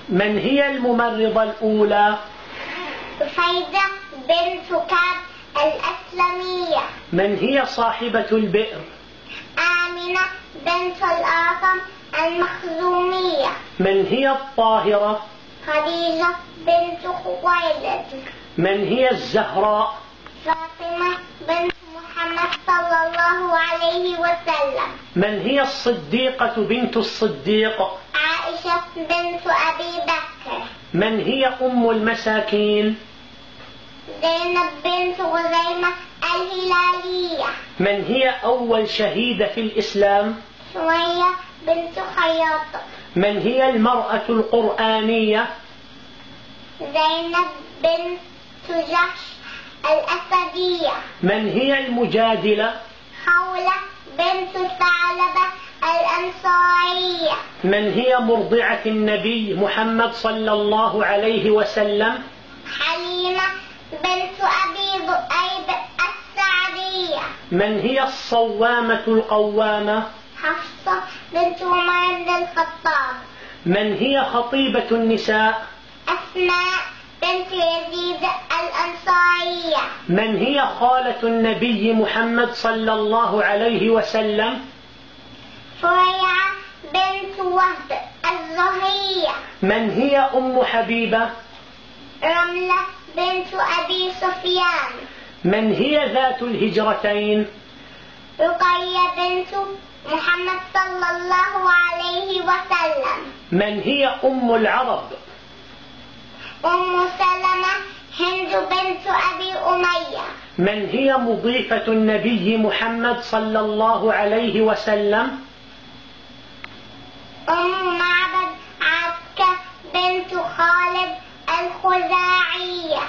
من هي الممرضة الأولى؟ رفيدة بنت كعب الأسلمية. من هي صاحبة البئر؟ آمنة بنت الأعظم المخزومية. من هي الطاهرة؟ خديجة بنت خويلد. من هي الزهراء؟ فاطمة بنت محمد صلى الله عليه وسلم. من هي الصديقة بنت الصديق؟ عائشة بنت أبي بكر. من هي أم المساكين؟ زينب بنت خزيمة الهلالية. من هي أول شهيدة في الإسلام؟ سمية بنت خياط. من هي المرأة القرآنية؟ زينب بنت جحش الأسدية. من هي المجادلة؟ خولة بنت ثعلبة الأنصارية. من هي مرضعة النبي محمد صلى الله عليه وسلم؟ حليمة بنت أبي ذؤيب السعدية. من هي الصوامة القوامة؟ حفصة بنت عمر بن الخطاب. من هي خطيبة النساء؟ أسماء بنت يزيد الأنصارية. من هي خالة النبي محمد صلى الله عليه وسلم؟ فريعة بنت وهب الزهرية. من هي أم حبيبة؟ رملة بنت أبي سفيان. من هي ذات الهجرتين؟ رقية بنت محمد صلى الله عليه وسلم. من هي أم العرب؟ أم سلمة هند بنت أبي أمية. من هي مضيفة النبي محمد صلى الله عليه وسلم؟ أم معبد عكا بنت خالد الخزاعية.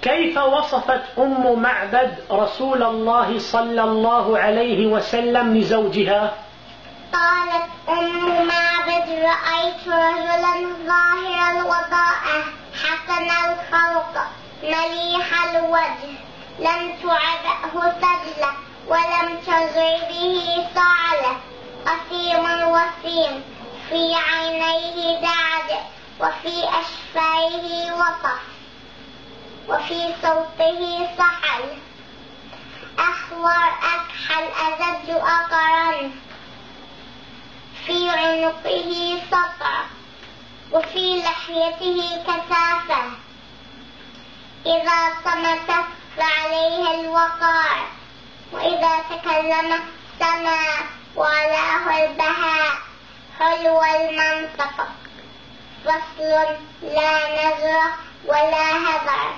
كيف وصفت أم معبد رسول الله صلى الله عليه وسلم لزوجها؟ قالت أم معبد: رأيت رجلا ظاهر الوضاءة حسن الخلق مليح الوجه، لم تعبه سجلة ولم تزر به صعلة، قسيم وسيم، في عينيه دعد، وفي أشفاره وطف، وفي صوته صحل، أحور أكحل أزج أقرن، في عنقه سطع، وفي لحيته كثافة، إذا صمت فعليه الوقار، وإذا تكلم سما وعلاه البهاء، حلو المنطق، فصل لا نزر ولا هذر،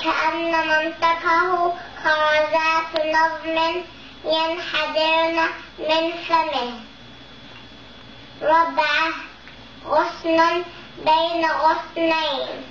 كأن منطقه خرزات نظم ينحدرن من فمه، ربعه غصن بين غصنين.